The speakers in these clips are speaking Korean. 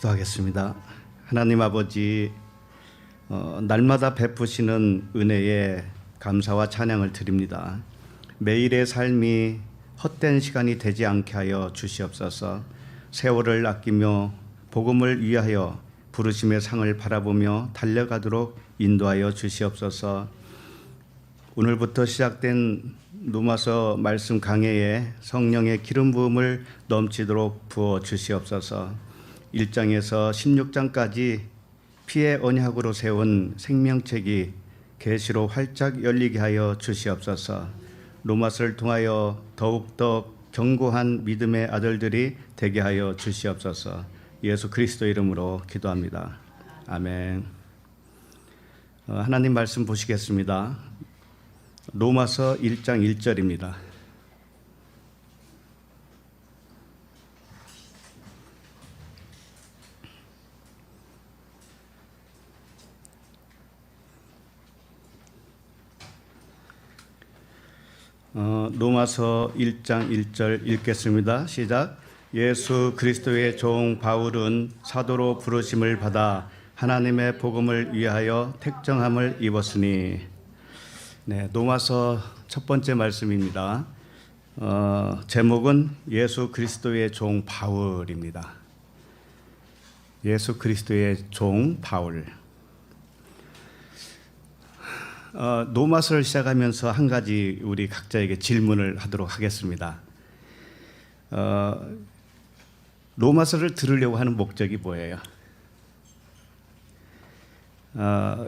기도하겠습니다. 하나님 아버지, 날마다 베푸시는 은혜에 감사와 찬양을 드립니다. 매일의 삶이 헛된 시간이 되지 않게 하여 주시옵소서. 세월을 아끼며 복음을 위하여 부르심의 상을 바라보며 달려가도록 인도하여 주시옵소서. 오늘부터 시작된 로마서 말씀 강해에 성령의 기름 부음을 넘치도록 부어 주시옵소서. 1장에서 16장까지 피의 언약으로 세운 생명책이 계시로 활짝 열리게 하여 주시옵소서. 로마서를 통하여 더욱더 견고한 믿음의 아들들이 되게 하여 주시옵소서. 예수 그리스도 이름으로 기도합니다. 아멘. 하나님 말씀 보시겠습니다. 로마서 1장 1절입니다. 로마서 1장 1절 읽겠습니다. 시작. 예수 그리스도의 종 바울은 사도로 부르심을 받아 하나님의 복음을 위하여 택정함을 입었으니. 네, 로마서 첫 번째 말씀입니다. 제목은 예수 그리스도의 종 바울입니다. 예수 그리스도의 종 바울. 로마서를 시작하면서 한 가지 우리 각자에게 질문을 하도록 하겠습니다. 로마서를 들으려고 하는 목적이 뭐예요?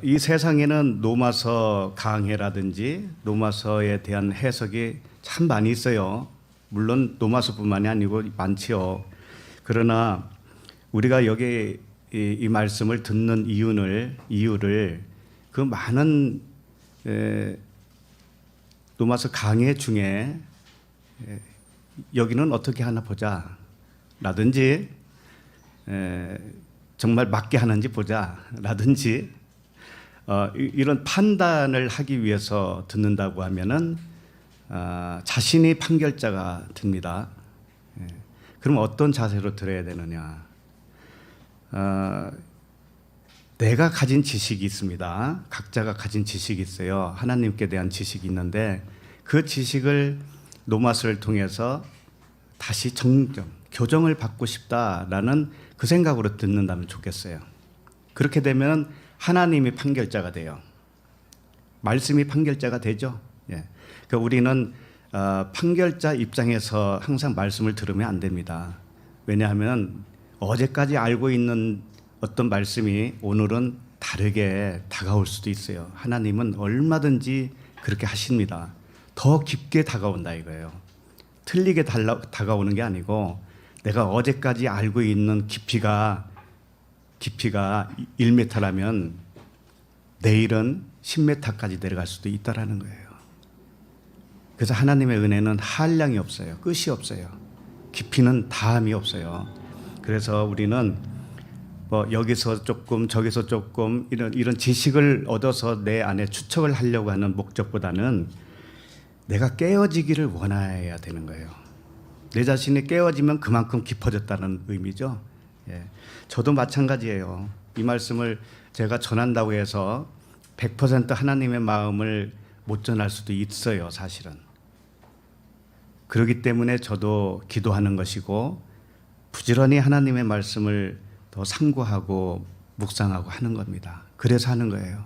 이 세상에는 로마서 강해라든지 로마서에 대한 해석이 참 많이 있어요. 물론 로마서뿐만이 아니고 많지요. 그러나 우리가 여기 이 말씀을 듣는 이유를 그 많은 로마서 강해 중에 여기는 어떻게 하나 보자 라든지 정말 맞게 하는지 보자 라든지 이런 판단을 하기 위해서 듣는다고 하면은 자신이 판결자가 됩니다. 그럼 어떤 자세로 들어야 되느냐? 내가 가진 지식이 있습니다. 각자가 가진 지식이 있어요. 하나님께 대한 지식이 있는데 그 지식을 로마서를 통해서 다시 교정을 받고 싶다라는 그 생각으로 듣는다면 좋겠어요. 그렇게 되면 하나님이 판결자가 돼요. 말씀이 판결자가 되죠. 예. 그러니까 우리는 판결자 입장에서 항상 말씀을 들으면 안 됩니다. 왜냐하면 어제까지 알고 있는 어떤 말씀이 오늘은 다르게 다가올 수도 있어요. 하나님은 얼마든지 그렇게 하십니다. 더 깊게 다가온다 이거예요. 틀리게 다가오는 게 아니고 내가 어제까지 알고 있는 깊이가 1m라면 내일은 10m까지 내려갈 수도 있다라는 거예요. 그래서 하나님의 은혜는 한량이 없어요. 끝이 없어요. 깊이는 다함이 없어요. 그래서 우리는 여기서 조금 저기서 조금 이런 지식을 얻어서 내 안에 추척을 하려고 하는 목적보다는 내가 깨어지기를 원해야 되는 거예요. 내 자신이 깨어지면 그만큼 깊어졌다는 의미죠. 예. 저도 마찬가지예요. 이 말씀을 제가 전한다고 해서 100% 하나님의 마음을 못 전할 수도 있어요. 사실은. 그렇기 때문에 저도 기도하는 것이고 부지런히 하나님의 말씀을 더 삼고하고 묵상하고 하는 겁니다. 그래서 하는 거예요.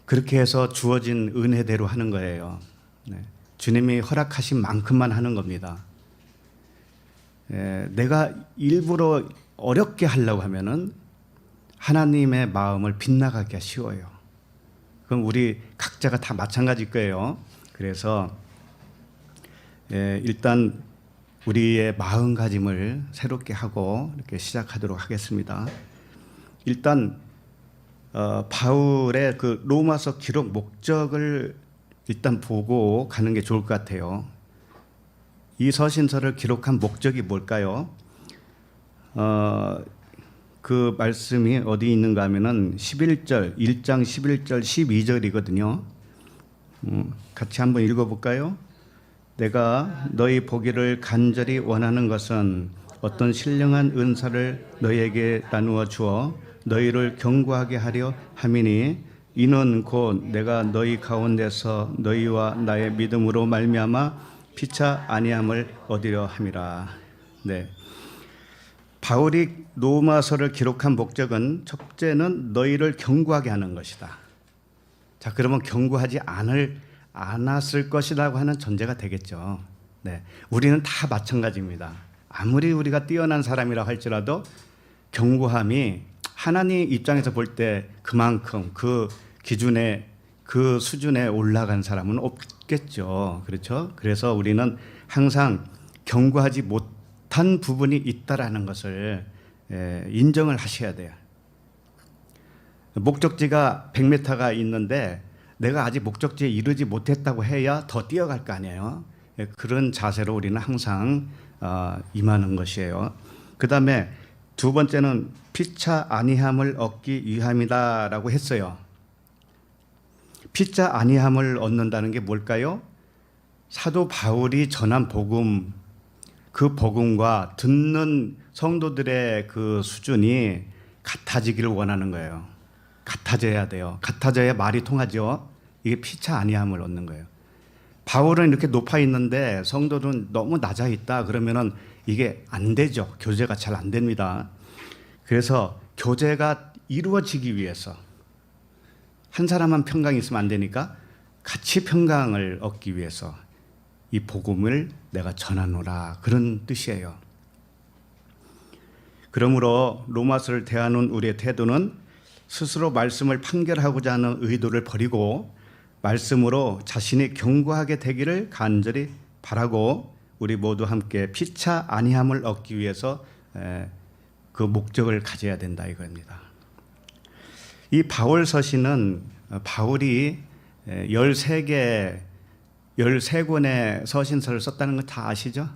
그렇게 해서 주어진 은혜대로 하는 거예요. 네. 주님이 허락하신 만큼만 하는 겁니다. 내가 일부러 어렵게 하려고 하면은 하나님의 마음을 빗나가기가 쉬워요. 그럼 우리 각자가 다 마찬가지일 거예요. 그래서 일단 우리의 마음가짐을 새롭게 하고 이렇게 시작하도록 하겠습니다. 일단 바울의 그 로마서 기록 목적을 일단 보고 가는 게 좋을 것 같아요. 이 서신서를 기록한 목적이 뭘까요? 그 말씀이 어디 있는가 하면은 11절, 1장 11절, 12절이거든요. 같이 한번 읽어볼까요? 내가 너희 보기를 간절히 원하는 것은 어떤 신령한 은사를 너희에게 나누어 주어 너희를 견고하게 하려 함이니 이는 곧 내가 너희 가운데서 너희와 나의 믿음으로 말미암아 피차 아니함을 얻으려 함이라. 네. 바울이 로마서를 기록한 목적은 첫째는 너희를 견고하게 하는 것이다. 자, 그러면 견고하지 않았을 것이라고 하는 전제가 되겠죠. 네. 우리는 다 마찬가지입니다. 아무리 우리가 뛰어난 사람이라 할지라도 견고함이 하나님 입장에서 볼 때 그만큼 그 기준에 그 수준에 올라간 사람은 없겠죠. 그렇죠? 그래서 우리는 항상 견고하지 못한 부분이 있다라는 것을 인정을 하셔야 돼요. 목적지가 100m가 있는데 내가 아직 목적지에 이르지 못했다고 해야 더 뛰어갈 거 아니에요. 그런 자세로 우리는 항상 임하는 것이에요. 그 다음에 두 번째는 피차 아니함을 얻기 위함이다라고 했어요. 피차 아니함을 얻는다는 게 뭘까요? 사도 바울이 전한 복음, 그 복음과 듣는 성도들의 그 수준이 같아지기를 원하는 거예요. 같아져야 돼요. 같아져야 말이 통하죠. 이게 피차 아니함을 얻는 거예요. 바울은 이렇게 높아 있는데 성도는 너무 낮아 있다 그러면은 이게 안 되죠. 교제가 잘 안 됩니다. 그래서 교제가 이루어지기 위해서 한 사람만 평강이 있으면 안 되니까 같이 평강을 얻기 위해서 이 복음을 내가 전하노라 그런 뜻이에요. 그러므로 로마서를 대하는 우리의 태도는 스스로 말씀을 판결하고자 하는 의도를 버리고 말씀으로 자신이 견고하게 되기를 간절히 바라고 우리 모두 함께 피차 아니함을 얻기 위해서 그 목적을 가져야 된다 이겁니다. 이 바울 서신은 바울이 13권의 서신서를 썼다는 거 다 아시죠?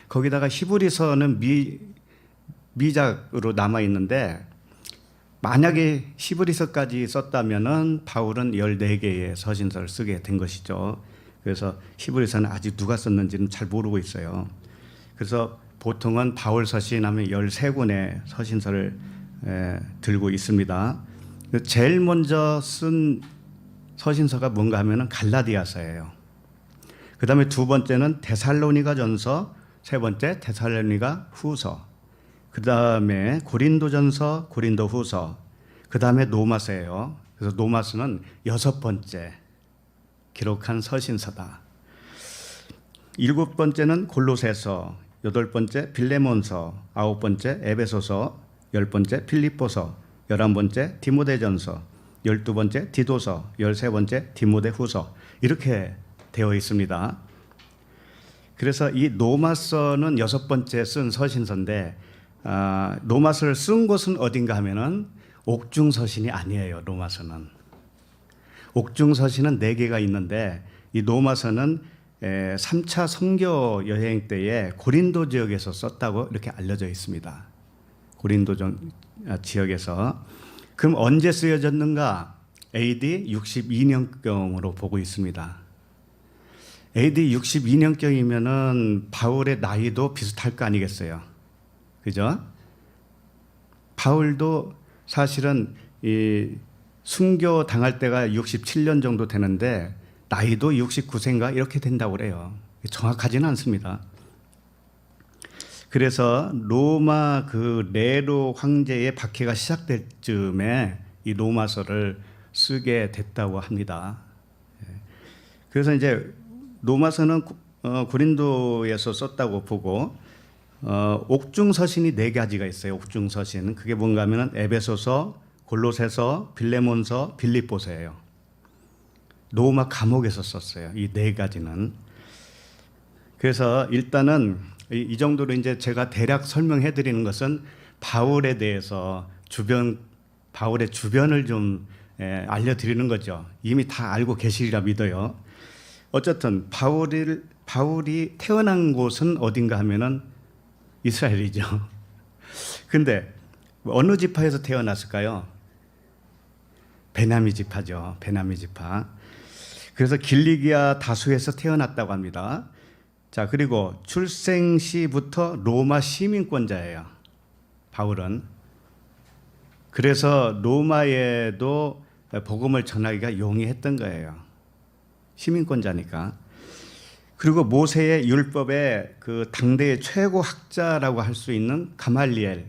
거기다가 히브리서는 미작으로 남아 있는데 만약에 히브리서까지 썼다면은 바울은 14개의 서신서를 쓰게 된 것이죠. 그래서 히브리서는 아직 누가 썼는지는 잘 모르고 있어요. 그래서 보통은 바울 서신 하면 13권의 서신서를 들고 있습니다. 제일 먼저 쓴 서신서가 뭔가 하면은 갈라디아서예요. 그 다음에 두 번째는 데살로니가 전서, 세 번째 데살로니가 후서, 그 다음에 고린도전서, 고린도 후서, 그 다음에 로마서예요. 그래서 로마서는 6번째 기록한 서신서다. 7번째는 골로새서, 8번째 빌레몬서, 9번째 에베소서, 10번째 필립보서, 11번째 디모데전서, 12번째 디도서, 13번째 디모데후서 이렇게 되어 있습니다. 그래서 이 로마서는 6번째 쓴 서신서인데 로마서를 쓴 곳은 어딘가 하면은 옥중서신이 아니에요. 로마서는 옥중서신은 4개가 있는데 이 로마서는 3차 선교 여행 때에 고린도 지역에서 썼다고 이렇게 알려져 있습니다. 고린도 지역에서. 그럼 언제 쓰여졌는가? AD 62년경으로 보고 있습니다. AD 62년경이면은 바울의 나이도 비슷할 거 아니겠어요? 그죠? 바울도 사실은 이 순교 당할 때가 67년 정도 되는데 나이도 69세인가 이렇게 된다고 그래요. 정확하지는 않습니다. 그래서 로마 그 네로 황제의 박해가 시작될 즈음에 이 로마서를 쓰게 됐다고 합니다. 그래서 이제 로마서는 고린도에서 썼다고 보고 옥중서신이 4가지가 있어요. 옥중서신. 그게 뭔가 하면은 에베소서, 골로새서, 빌레몬서, 빌립보서예요. 로마 감옥에서 썼어요. 이 4가지는. 그래서 일단은 이 정도로 이제 제가 대략 설명해 드리는 것은 바울에 대해서 바울의 주변을 좀 알려드리는 거죠. 이미 다 알고 계시리라 믿어요. 어쨌든 바울이 태어난 곳은 어딘가 하면은 이스라엘이죠. 근데 어느 지파에서 태어났을까요? 베냐민 지파죠. 베냐민 지파. 그래서 길리기아 다수에서 태어났다고 합니다. 자, 그리고 출생 시부터 로마 시민권자예요. 바울은. 그래서 로마에도 복음을 전하기가 용이했던 거예요. 시민권자니까. 그리고 모세의 율법의 그 당대의 최고 학자라고 할 수 있는 가말리엘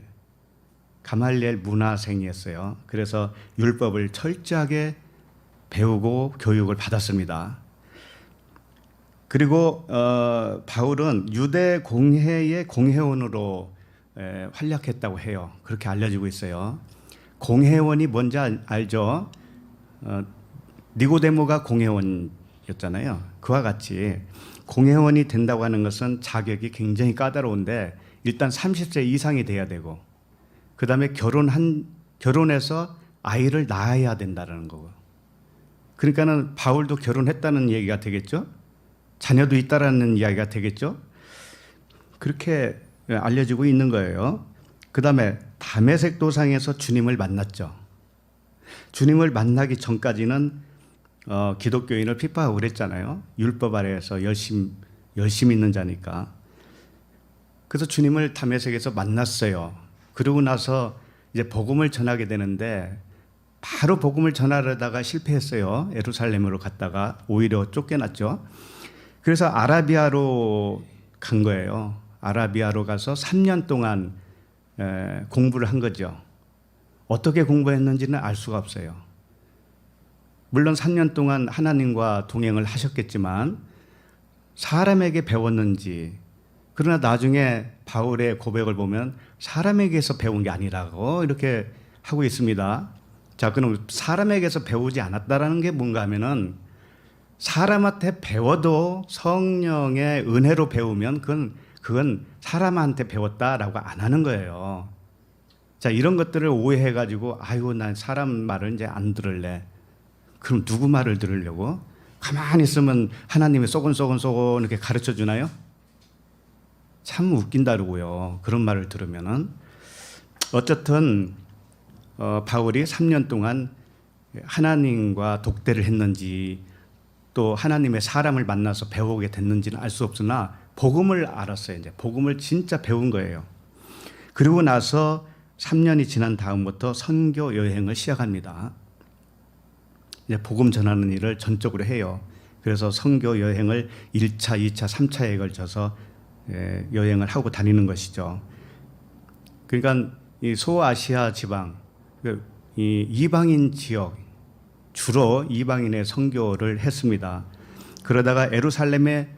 문화생이었어요. 그래서 율법을 철저하게 배우고 교육을 받았습니다. 그리고 바울은 유대 공회의 공회원으로 활약했다고 해요. 그렇게 알려지고 있어요. 공회원이 뭔지 알죠? 니고데모가 공회원이었잖아요. 그와 같이 공회원이 된다고 하는 것은 자격이 굉장히 까다로운데 일단 30세 이상이 돼야 되고 그 다음에 결혼해서 아이를 낳아야 된다는 거고. 그러니까는 바울도 결혼했다는 얘기가 되겠죠? 자녀도 있다라는 이야기가 되겠죠? 그렇게 알려지고 있는 거예요. 그 다음에 다메섹 도상에서 주님을 만났죠. 주님을 만나기 전까지는 기독교인을 핍박하고 그랬잖아요. 율법 아래에서 열심히 있는 자니까. 그래서 주님을 다메섹에서 만났어요. 그러고 나서 이제 복음을 전하게 되는데 바로 복음을 전하려다가 실패했어요. 예루살렘으로 갔다가 오히려 쫓겨났죠. 그래서 아라비아로 간 거예요. 아라비아로 가서 3년 동안 공부를 한 거죠. 어떻게 공부했는지는 알 수가 없어요. 물론 3년 동안 하나님과 동행을 하셨겠지만 사람에게 배웠는지, 그러나 나중에 바울의 고백을 보면 사람에게서 배운 게 아니라고 이렇게 하고 있습니다. 자, 그럼 사람에게서 배우지 않았다라는 게 뭔가 하면은 사람한테 배워도 성령의 은혜로 배우면 그건 사람한테 배웠다라고 안 하는 거예요. 자, 이런 것들을 오해해가지고 아이고 난 사람 말을 이제 안 들을래. 그럼 누구 말을 들으려고? 가만히 있으면 하나님이 쏘곤 이렇게 가르쳐 주나요? 참 웃긴다고요. 그런 말을 들으면은. 어쨌든 바울이 3년 동안 하나님과 독대를 했는지 또 하나님의 사람을 만나서 배우게 됐는지는 알 수 없으나 복음을 알았어요. 이제 복음을 진짜 배운 거예요. 그리고 나서 3년이 지난 다음부터 선교 여행을 시작합니다. 이제 복음 전하는 일을 전적으로 해요. 그래서 선교 여행을 1차, 2차, 3차에 걸쳐서 여행을 하고 다니는 것이죠. 그러니까 이 소아시아 지방, 이 이방인 지역, 주로 이방인의 선교를 했습니다. 그러다가 예루살렘에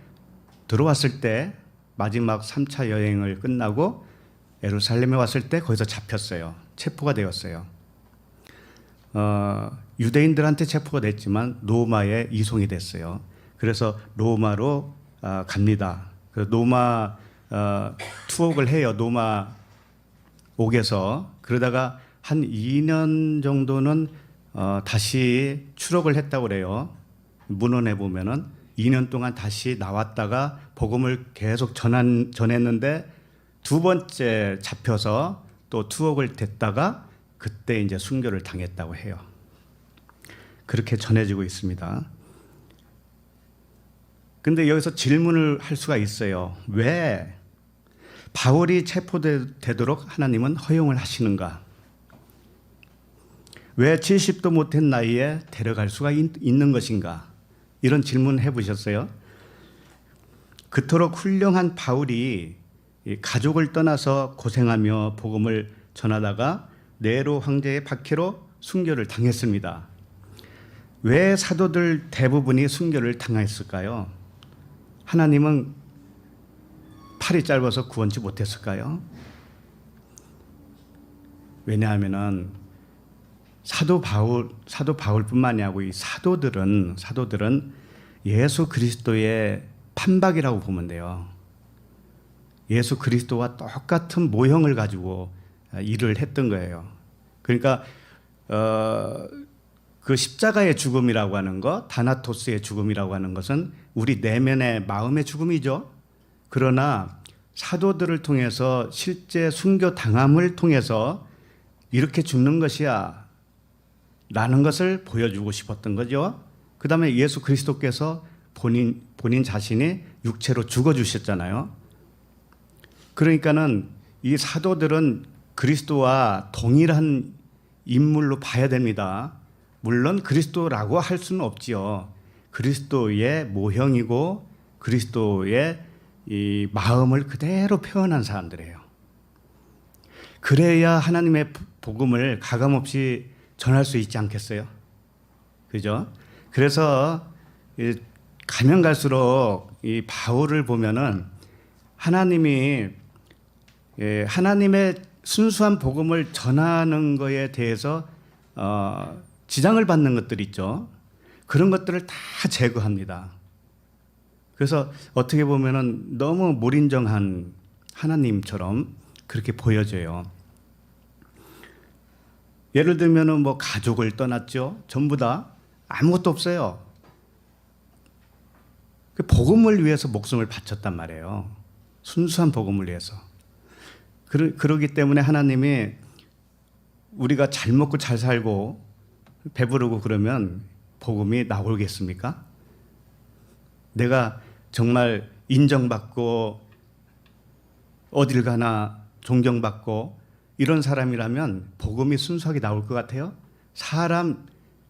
들어왔을 때 마지막 3차 여행을 끝나고 예루살렘에 왔을 때 거기서 잡혔어요. 체포가 되었어요. 유대인들한테 체포가 됐지만 로마에 이송이 됐어요. 그래서 로마로 갑니다. 로마 투옥을 해요. 로마 옥에서. 그러다가 한 2년 정도는 다시 추록을 했다고 그래요. 문헌에 보면은 2년 동안 다시 나왔다가 복음을 계속 전했는데 두 번째 잡혀서 또 투옥을 됐다가 그때 이제 순교를 당했다고 해요. 그렇게 전해지고 있습니다. 근데 여기서 질문을 할 수가 있어요. 왜 바울이 체포되도록 하나님은 허용을 하시는가? 왜 70도 못한 나이에 데려갈 수가 있는 것인가? 이런 질문 해보셨어요? 그토록 훌륭한 바울이 가족을 떠나서 고생하며 복음을 전하다가 네로 황제의 박해로 순교를 당했습니다. 왜 사도들 대부분이 순교를 당했을까요? 하나님은 팔이 짧아서 구원치 못했을까요? 왜냐하면은 사도 바울뿐만이 아니고 이 사도들은 예수 그리스도의 판박이라고 보면 돼요. 예수 그리스도와 똑같은 모형을 가지고 일을 했던 거예요. 그러니까 그 십자가의 죽음이라고 하는 것, 다나토스의 죽음이라고 하는 것은 우리 내면의 마음의 죽음이죠. 그러나 사도들을 통해서 실제 순교 당함을 통해서 이렇게 죽는 것이야 라는 것을 보여주고 싶었던 거죠. 그 다음에 예수 그리스도께서 본인 자신이 육체로 죽어주셨잖아요. 그러니까는 이 사도들은 그리스도와 동일한 인물로 봐야 됩니다. 물론 그리스도라고 할 수는 없지요. 그리스도의 모형이고 그리스도의 이 마음을 그대로 표현한 사람들이에요. 그래야 하나님의 복음을 가감없이 전할 수 있지 않겠어요? 그죠? 그래서 가면 갈수록 이 바울을 보면은 하나님의 순수한 복음을 전하는 거에 대해서 지장을 받는 것들 있죠. 그런 것들을 다 제거합니다. 그래서 어떻게 보면은 너무 몰인정한 하나님처럼 그렇게 보여져요. 예를 들면은 뭐 가족을 떠났죠. 전부 다 아무것도 없어요. 그 복음을 위해서 목숨을 바쳤단 말이에요. 순수한 복음을 위해서. 그러기 때문에 하나님이 우리가 잘 먹고 잘 살고 배부르고 그러면 복음이 나오겠습니까? 내가 정말 인정받고 어딜 가나 존경받고 이런 사람이라면 복음이 순수하게 나올 것 같아요? 사람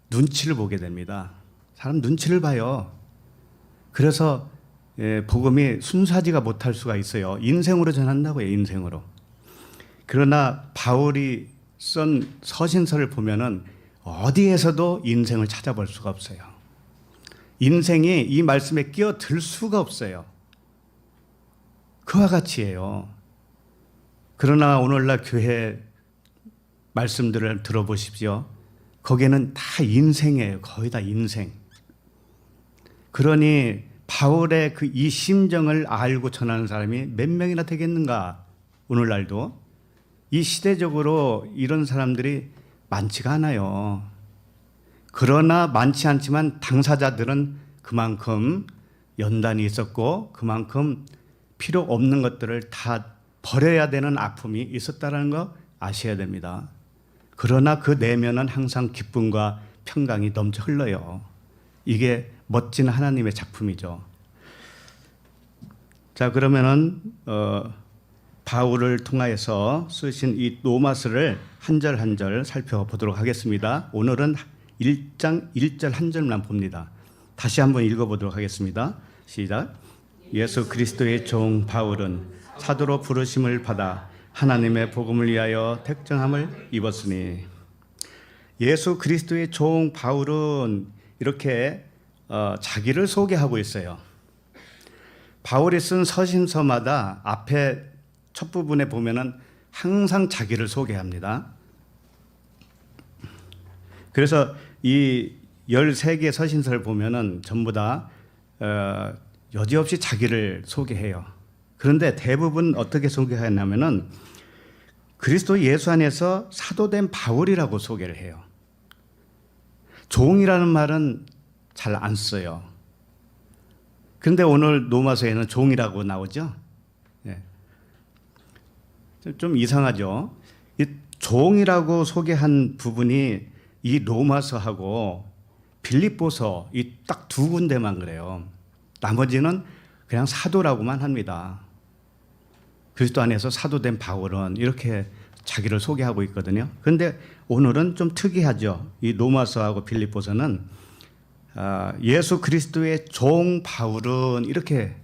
눈치를 보게 됩니다. 사람 눈치를 봐요. 그래서 복음이 순수하지가 못할 수가 있어요. 인생으로 전한다고요. 인생으로. 그러나 바울이 쓴 서신서를 보면은 어디에서도 인생을 찾아볼 수가 없어요. 인생이 이 말씀에 끼어들 수가 없어요. 그와 같이예요. 그러나 오늘날 교회 말씀들을 들어보십시오. 거기에는 다 인생이에요. 거의 다 인생. 그러니 바울의 그 이 심정을 알고 전하는 사람이 몇 명이나 되겠는가? 오늘날도 이 시대적으로 이런 사람들이 많지가 않아요. 그러나 많지 않지만 당사자들은 그만큼 연단이 있었고 그만큼 필요 없는 것들을 다 버려야 되는 아픔이 있었다는 거 아셔야 됩니다. 그러나 그 내면은 항상 기쁨과 평강이 넘쳐 흘러요. 이게 멋진 하나님의 작품이죠. 자, 그러면은 바울을 통하여서 쓰신 이 로마서를 한 절 한 절 살펴보도록 하겠습니다. 오늘은 1장 1절 한 절만 봅니다. 다시 한번 읽어보도록 하겠습니다. 시작. 예수 그리스도의 종 바울은 사도로 부르심을 받아 하나님의 복음을 위하여 택정함을 입었으니. 예수 그리스도의 종 바울은 이렇게 자기를 소개하고 있어요. 바울이 쓴 서신서마다 앞에 첫 부분에 보면은 항상 자기를 소개합니다. 그래서 이 13개 서신서를 보면은 전부 다 여지없이 자기를 소개해요. 그런데 대부분 어떻게 소개하냐면은 그리스도 예수 안에서 사도된 바울이라고 소개를 해요. 종이라는 말은 잘 안 써요. 그런데 오늘 로마서에는 종이라고 나오죠. 네. 좀 이상하죠. 이 종이라고 소개한 부분이 이 로마서하고 빌립보서 이 딱 두 군데만 그래요. 나머지는 그냥 사도라고만 합니다. 그리스도 안에서 사도된 바울은 이렇게 자기를 소개하고 있거든요. 그런데 오늘은 좀 특이하죠. 이 로마서하고 빌립보서는 예수 그리스도의 종 바울은 이렇게,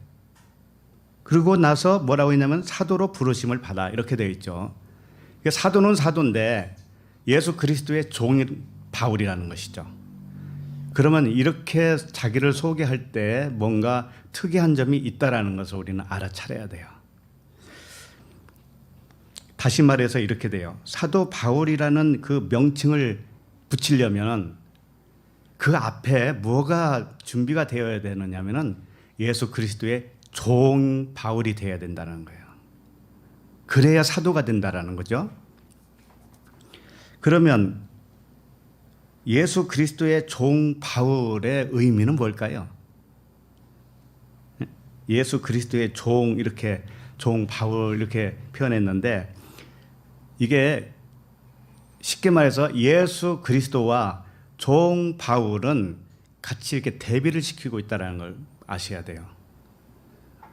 그리고 나서 뭐라고 했냐면 사도로 부르심을 받아 이렇게 되어 있죠. 사도는 사도인데 예수 그리스도의 종이 바울이라는 것이죠. 그러면 이렇게 자기를 소개할 때 뭔가 특이한 점이 있다라는 것을 우리는 알아차려야 돼요. 다시 말해서 이렇게 돼요. 사도 바울이라는 그 명칭을 붙이려면 그 앞에 뭐가 준비가 되어야 되느냐면은 예수 그리스도의 종 바울이 되어야 된다는 거예요. 그래야 사도가 된다라는 거죠. 그러면 예수 그리스도의 종 바울의 의미는 뭘까요? 예수 그리스도의 종, 이렇게 종 바울 이렇게 표현했는데, 이게 쉽게 말해서 예수 그리스도와 종 바울은 같이 이렇게 대비를 시키고 있다는 걸 아셔야 돼요.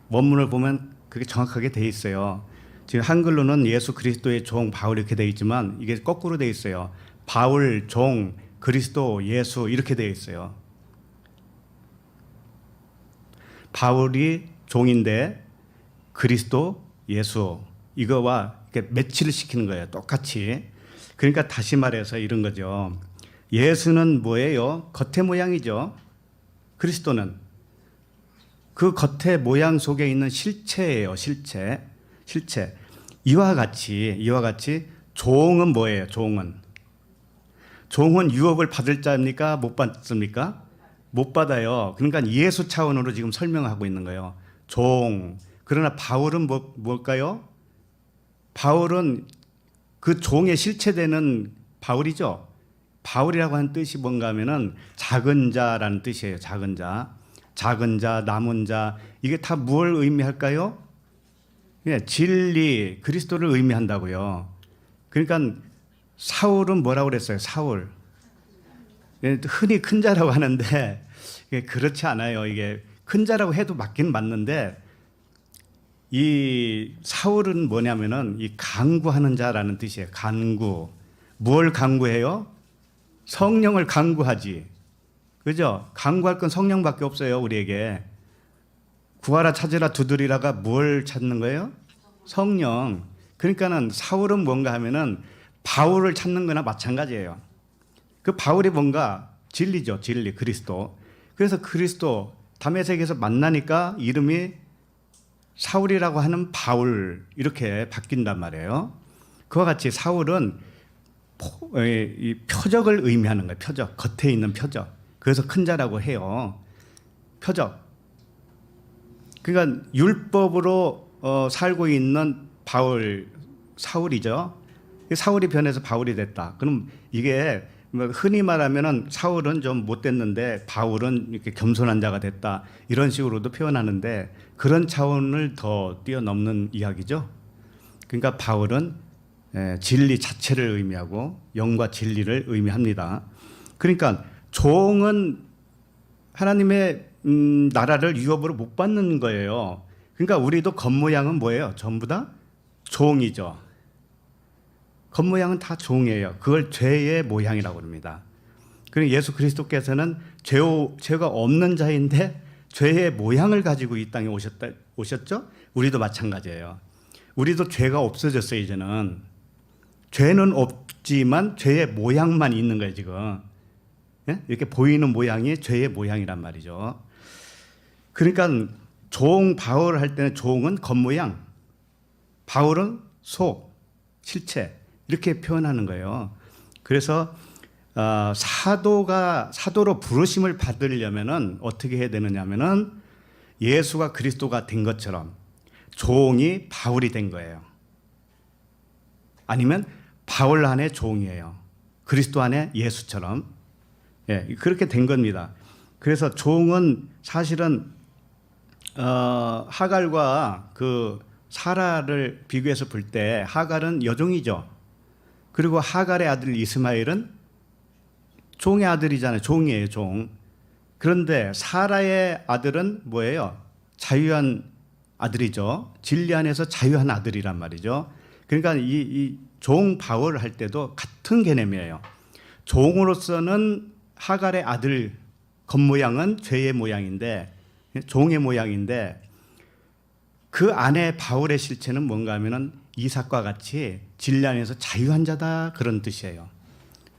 원문을 보면 그게 정확하게 돼 있어요. 지금 한글로는 예수 그리스도의 종 바울 이렇게 돼 있지만 이게 거꾸로 돼 있어요. 바울 종 그리스도 예수 이렇게 돼 있어요. 바울이 종인데 그리스도 예수 이거와 이렇게 매치를 시키는 거예요. 똑같이. 그러니까 다시 말해서 이런 거죠. 예수는 뭐예요? 겉의 모양이죠. 그리스도는 그 겉의 모양 속에 있는 실체예요. 실체. 이와 같이 종은 뭐예요? 종은 유업을 받을 자입니까? 못 받습니까? 못 받아요. 그러니까 예수 차원으로 지금 설명하고 있는 거예요. 종. 그러나 바울은 뭘까요? 바울은 그 종의 실체되는 바울이죠. 바울이라고 하는 뜻이 뭔가 하면은 작은 자라는 뜻이에요. 작은 자, 남은 자. 이게 다 뭘 의미할까요? 예, 진리, 그리스도를 의미한다고요. 그러니까 사울은 뭐라고 그랬어요? 사울. 예, 흔히 큰 자라고 하는데 그렇지 않아요. 이게 큰 자라고 해도 맞긴 맞는데 이 사울은 뭐냐면은 이 간구하는 자라는 뜻이에요. 간구. 뭘 간구해요? 성령을 간구하지. 그죠? 간구할 건 성령밖에 없어요. 우리에게. 구하라 찾으라 두드리라가 뭘 찾는 거예요? 성령. 그러니까는 사울은 뭔가 하면은 바울을 찾는 거나 마찬가지예요. 그 바울이 뭔가 진리죠. 진리, 그리스도. 그래서 그리스도 다메섹에서 만나니까 이름이 사울이라고 하는 바울 이렇게 바뀐단 말이에요. 그와 같이 사울은 이 표적을 의미하는 거예요. 표적. 겉에 있는 표적. 그래서 큰 자라고 해요. 표적. 그러니까 율법으로 살고 있는 사울이죠. 사울이 변해서 바울이 됐다. 그럼 이게 흔히 말하면은 사울은 좀 못됐는데 바울은 이렇게 겸손한 자가 됐다. 이런 식으로도 표현하는데 그런 차원을 더 뛰어넘는 이야기죠. 그러니까 바울은 진리 자체를 의미하고 영과 진리를 의미합니다. 그러니까 종은 하나님의 나라를 유업으로 못 받는 거예요. 그러니까 우리도 겉모양은 뭐예요? 전부 다 종이죠. 겉모양은 다 종이에요. 그걸 죄의 모양이라고 합니다. 그리고 예수 그리스도께서는 죄가 없는 자인데 죄의 모양을 가지고 이 땅에 오셨죠? 우리도 마찬가지예요. 우리도 죄가 없어졌어요. 이제는. 죄는 없지만 죄의 모양만 있는 거예요. 지금. 이렇게 보이는 모양이 죄의 모양이란 말이죠. 그러니까 바울 할 때는 종은 겉모양, 바울은 속, 실체 이렇게 표현하는 거예요. 그래서 사도로 부르심을 받으려면은 어떻게 해야 되느냐면은 예수가 그리스도가 된 것처럼 종이 바울이 된 거예요. 아니면 바울 안에 종이에요. 그리스도 안에 예수처럼. 예, 그렇게 된 겁니다. 그래서 종은 사실은 하갈과 그 사라를 비교해서 볼 때 하갈은 여종이죠. 그리고 하갈의 아들 이스마엘은 종의 아들이잖아요. 종이에요, 종. 그런데 사라의 아들은 뭐예요? 자유한 아들이죠. 진리 안에서 자유한 아들이란 말이죠. 그러니까 이 종 바울 할 때도 같은 개념이에요. 종으로서는 하갈의 아들 겉모양은 죄의 모양인데 종의 모양인데 그 안에 바울의 실체는 뭔가 하면은 이삭과 같이 진리 안에서 자유한 자다 그런 뜻이에요.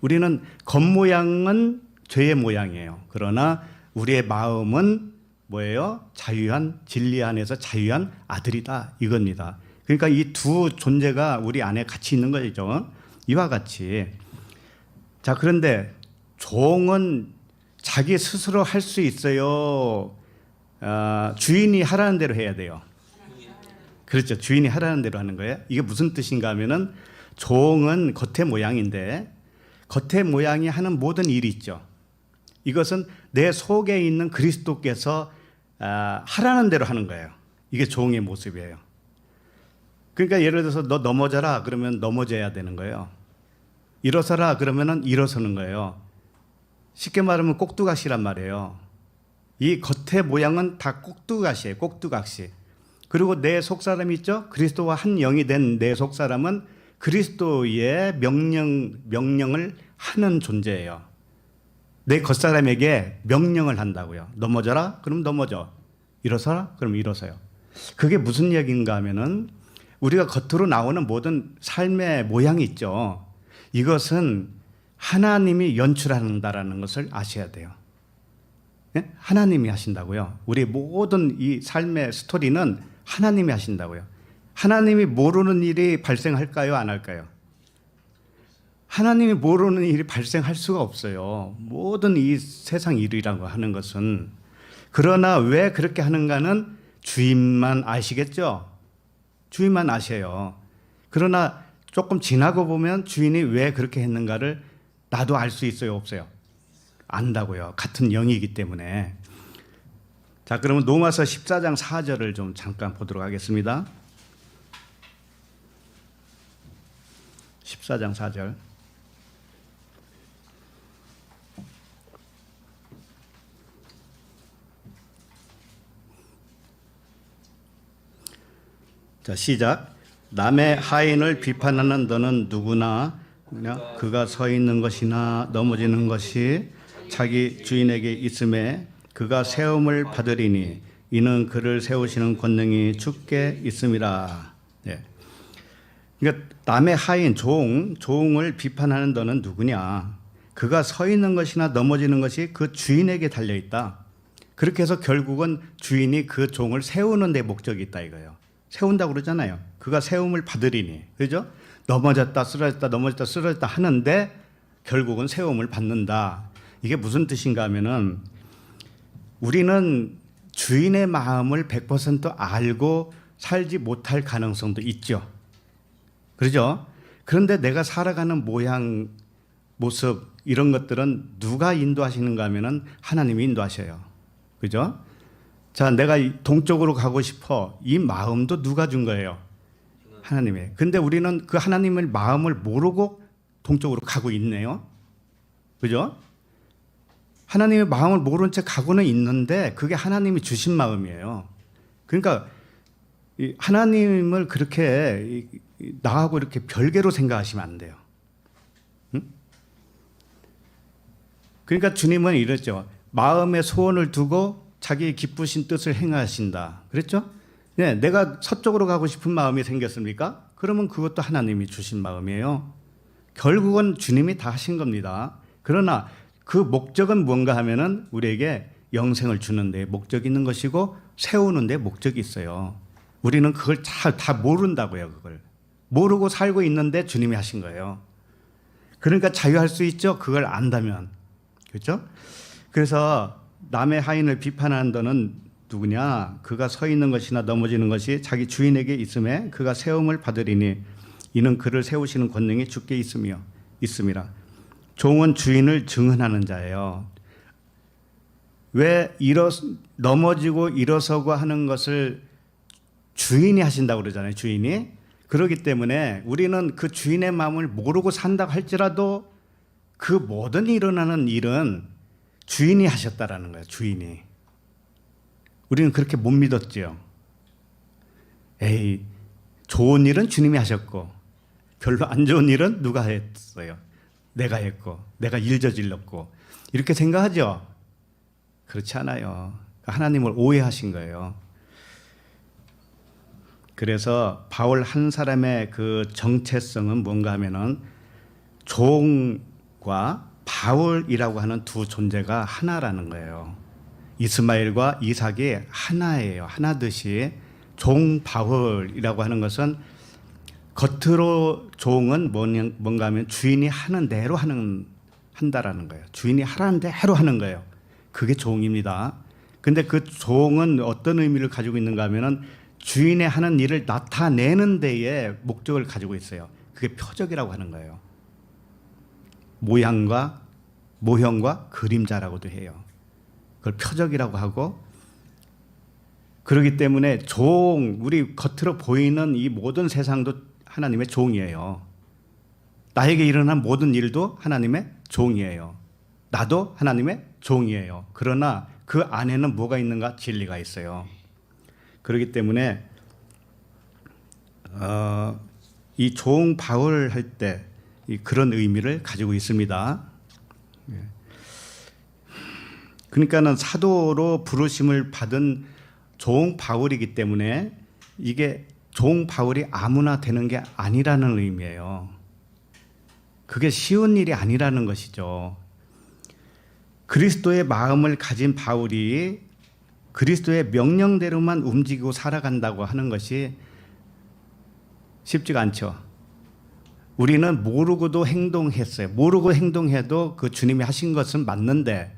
우리는 겉모양은 죄의 모양이에요. 그러나 우리의 마음은 뭐예요? 자유한 진리 안에서 자유한 아들이다 이겁니다. 그러니까 이 두 존재가 우리 안에 같이 있는 거죠. 이와 같이. 자, 그런데 종은 자기 스스로 할 수 있어요. 주인이 하라는 대로 해야 돼요. 그렇죠. 주인이 하라는 대로 하는 거예요. 이게 무슨 뜻인가 하면은 종은 겉의 모양인데 겉의 모양이 하는 모든 일이 있죠. 이것은 내 속에 있는 그리스도께서 하라는 대로 하는 거예요. 이게 종의 모습이에요. 그러니까 예를 들어서 너 넘어져라 그러면 넘어져야 되는 거예요. 일어서라 그러면은 일어서는 거예요. 쉽게 말하면 꼭두각시란 말이에요. 이 겉의 모양은 다 꼭두각시예요. 꼭두각시. 그리고 내 속사람이 있죠. 그리스도와 한 영이 된 내 속사람은 그리스도의 명령을 하는 존재예요. 내 겉사람에게 명령을 한다고요. 넘어져라? 그럼 넘어져. 일어서라? 그럼 일어서요. 그게 무슨 얘기인가 하면은 우리가 겉으로 나오는 모든 삶의 모양이 있죠. 이것은 하나님이 연출한다라는 것을 아셔야 돼요. 네? 하나님이 하신다고요. 우리 모든 이 삶의 스토리는 하나님이 하신다고요. 하나님이 모르는 일이 발생할까요? 안 할까요? 하나님이 모르는 일이 발생할 수가 없어요. 모든 이 세상 일이라고 하는 것은. 그러나 왜 그렇게 하는가는 주인만 아시겠죠? 주인만 아셔요. 그러나 조금 지나고 보면 주인이 왜 그렇게 했는가를 나도 알 수 있어요? 없어요? 안다고요. 같은 영이기 때문에. 자, 그러면 로마서 14장 4절을 좀 잠깐 보도록 하겠습니다. 14장 4절. 자, 시작. 남의 하인을 비판하는 너는 누구나 그가 서 있는 것이나 넘어지는 것이 자기 주인에게 있음에 그가 세움을 받으리니 이는 그를 세우시는 권능이 주께 있음이라. 네. 그러니까 남의 하인 종을 비판하는 너는 누구냐? 그가 서 있는 것이나 넘어지는 것이 그 주인에게 달려 있다. 그렇게 해서 결국은 주인이 그 종을 세우는 데 목적이 있다 이거예요. 세운다고 그러잖아요. 그가 세움을 받으리니. 그죠? 넘어졌다 쓰러졌다 하는데 결국은 세움을 받는다. 이게 무슨 뜻인가 하면은 우리는 주인의 마음을 100% 알고 살지 못할 가능성도 있죠. 그렇죠? 그런데 내가 살아가는 모양, 모습 이런 것들은 누가 인도하시는가 하면은 하나님이 인도하셔요. 그죠? 자, 내가 동쪽으로 가고 싶어. 이 마음도 누가 준 거예요? 하나님이. 근데 우리는 그 하나님의 마음을 모르고 동쪽으로 가고 있네요. 그죠? 하나님의 마음을 모른 채 가고는 있는데 그게 하나님이 주신 마음이에요. 그러니까 하나님을 그렇게 나하고 이렇게 별개로 생각하시면 안 돼요. 응? 그러니까 주님은 이랬죠. 마음에 소원을 두고 자기 기쁘신 뜻을 행하신다. 그랬죠? 네, 내가 서쪽으로 가고 싶은 마음이 생겼습니까? 그러면 그것도 하나님이 주신 마음이에요. 결국은 주님이 다 하신 겁니다. 그러나 그 목적은 뭔가 하면은 우리에게 영생을 주는 데 목적이 있는 것이고 세우는 데 목적이 있어요. 우리는 그걸 다 모른다고요. 그걸 모르고 살고 있는데 주님이 하신 거예요. 그러니까 자유할 수 있죠. 그걸 안다면. 그렇죠? 그래서 남의 하인을 비판하는 너는 누구냐? 그가 서 있는 것이나 넘어지는 것이 자기 주인에게 있음에 그가 세움을 받으리니 이는 그를 세우시는 권능이 주께 있음이라. 종은 주인을 증언하는 자예요. 왜 넘어지고 일어서고 하는 것을 주인이 하신다고 그러잖아요. 주인이. 그렇기 때문에 우리는 그 주인의 마음을 모르고 산다고 할지라도 그 모든 일어나는 일은 주인이 하셨다라는 거예요. 주인이. 우리는 그렇게 못 믿었죠. 에이, 좋은 일은 주님이 하셨고 별로 안 좋은 일은 누가 했어요? 내가 했고 내가 일 저질렀고 이렇게 생각하죠. 그렇지 않아요. 하나님을 오해하신 거예요. 그래서 바울 한 사람의 그 정체성은 뭔가 하면은 종과 바울이라고 하는 두 존재가 하나라는 거예요. 이스마엘과 이삭이 하나예요. 하나듯이 종 바울이라고 하는 것은 겉으로 종은 뭔가 하면 주인이 하는 대로 한다라는 거예요. 주인이 하라는 대로 하는 거예요. 그게 종입니다. 근데 그 종은 어떤 의미를 가지고 있는가 하면은 주인의 하는 일을 나타내는 데에 목적을 가지고 있어요. 그게 표적이라고 하는 거예요. 모형과 그림자라고도 해요. 그걸 표적이라고 하고, 그렇기 때문에 우리 겉으로 보이는 이 모든 세상도 하나님의 종이에요. 나에게 일어난 모든 일도 하나님의 종이에요. 나도 하나님의 종이에요. 그러나 그 안에는 뭐가 있는가? 진리가 있어요. 그렇기 때문에 이 종 바울 할 때 그런 의미를 가지고 있습니다. 그러니까는 사도로 부르심을 받은 종 바울이기 때문에 이게 종 바울이 아무나 되는 게 아니라는 의미예요. 그게 쉬운 일이 아니라는 것이죠. 그리스도의 마음을 가진 바울이 그리스도의 명령대로만 움직이고 살아간다고 하는 것이 쉽지가 않죠. 우리는 모르고도 행동했어요. 모르고 행동해도 그 주님이 하신 것은 맞는데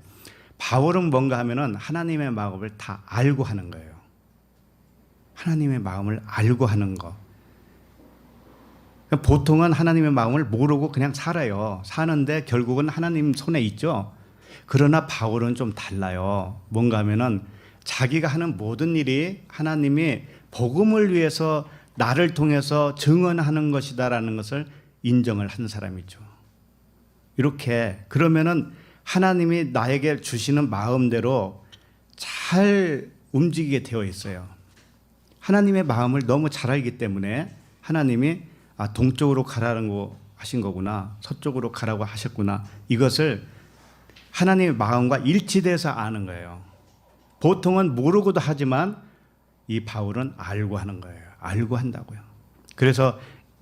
바울은 뭔가 하면은 하나님의 마음을 다 알고 하는 거예요. 하나님의 마음을 알고 하는 거. 보통은 하나님의 마음을 모르고 그냥 살아요. 사는데 결국은 하나님 손에 있죠. 그러나 바울은 좀 달라요. 뭔가 하면은 자기가 하는 모든 일이 하나님이 복음을 위해서 나를 통해서 증언하는 것이다라는 것을 인정을 한 사람이죠. 이렇게 그러면은 하나님이 나에게 주시는 마음대로 잘 움직이게 되어 있어요. 하나님의 마음을 너무 잘 알기 때문에 하나님이 동쪽으로 가라는 거 하신 거구나, 서쪽으로 가라고 하셨구나, 이것을 하나님의 마음과 일치돼서 아는 거예요. 보통은 모르고도 하지만 이 바울은 알고 하는 거예요. 알고 한다고요. 그래서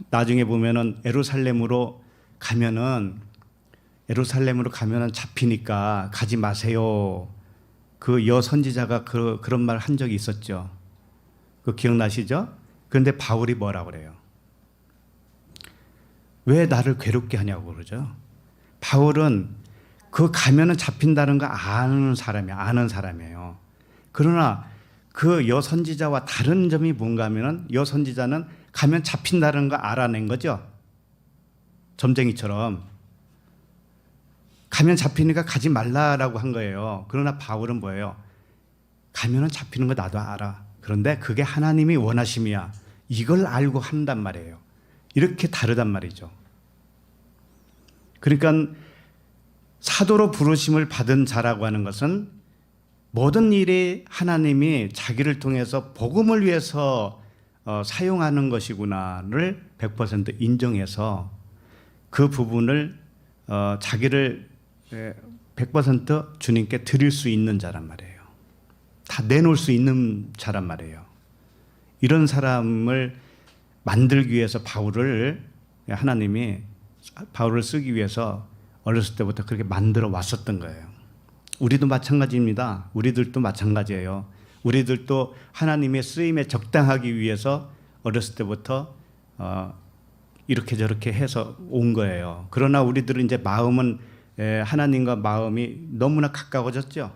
나중에 보면은 예루살렘으로 가면은 잡히니까 가지 마세요. 그 여선지자가 그런 말 한 적이 있었죠. 그 기억나시죠? 그런데 바울이 뭐라고 그래요? 왜 나를 괴롭게 하냐고 그러죠. 바울은 그 가면은 잡힌다는 거 아는 사람이에요. 그러나 그 여선지자와 다른 점이 뭔가 하면은 여선지자는 가면 잡힌다는 거 알아낸 거죠. 점쟁이처럼. 가면 잡히니까 가지 말라라고 한 거예요. 그러나 바울은 뭐예요? 가면은 잡히는 거 나도 알아. 그런데 그게 하나님이 원하심이야. 이걸 알고 한단 말이에요. 이렇게 다르단 말이죠. 그러니까 사도로 부르심을 받은 자라고 하는 것은 모든 일이 하나님이 자기를 통해서 복음을 위해서 사용하는 것이구나를 100% 인정해서 그 부분을 자기를 100% 주님께 드릴 수 있는 자란 말이에요. 다 내놓을 수 있는 자란 말이에요. 이런 사람을 만들기 위해서 하나님이 바울을 쓰기 위해서 어렸을 때부터 그렇게 만들어 왔었던 거예요. 우리도 마찬가지입니다. 우리들도 마찬가지예요. 우리들도 하나님의 쓰임에 적당하기 위해서 어렸을 때부터 이렇게 저렇게 해서 온 거예요. 그러나 우리들은 이제 마음은 하나님과 마음이 너무나 가까워졌죠.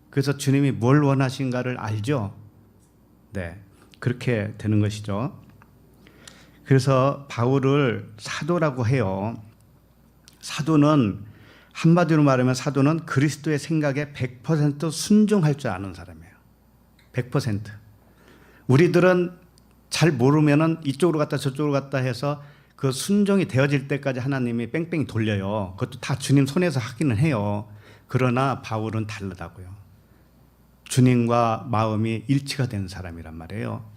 그래서 주님이 뭘 원하신가를 알죠. 네, 그렇게 되는 것이죠. 그래서 바울을 사도라고 해요. 사도는 한마디로 말하면 사도는 그리스도의 생각에 100% 순종할 줄 아는 사람이에요. 100%. 우리들은 잘 모르면은 이쪽으로 갔다 저쪽으로 갔다 해서 그 순종이 되어질 때까지 하나님이 뺑뺑이 돌려요. 그것도 다 주님 손에서 하기는 해요. 그러나 바울은 다르다고요. 주님과 마음이 일치가 된 사람이란 말이에요.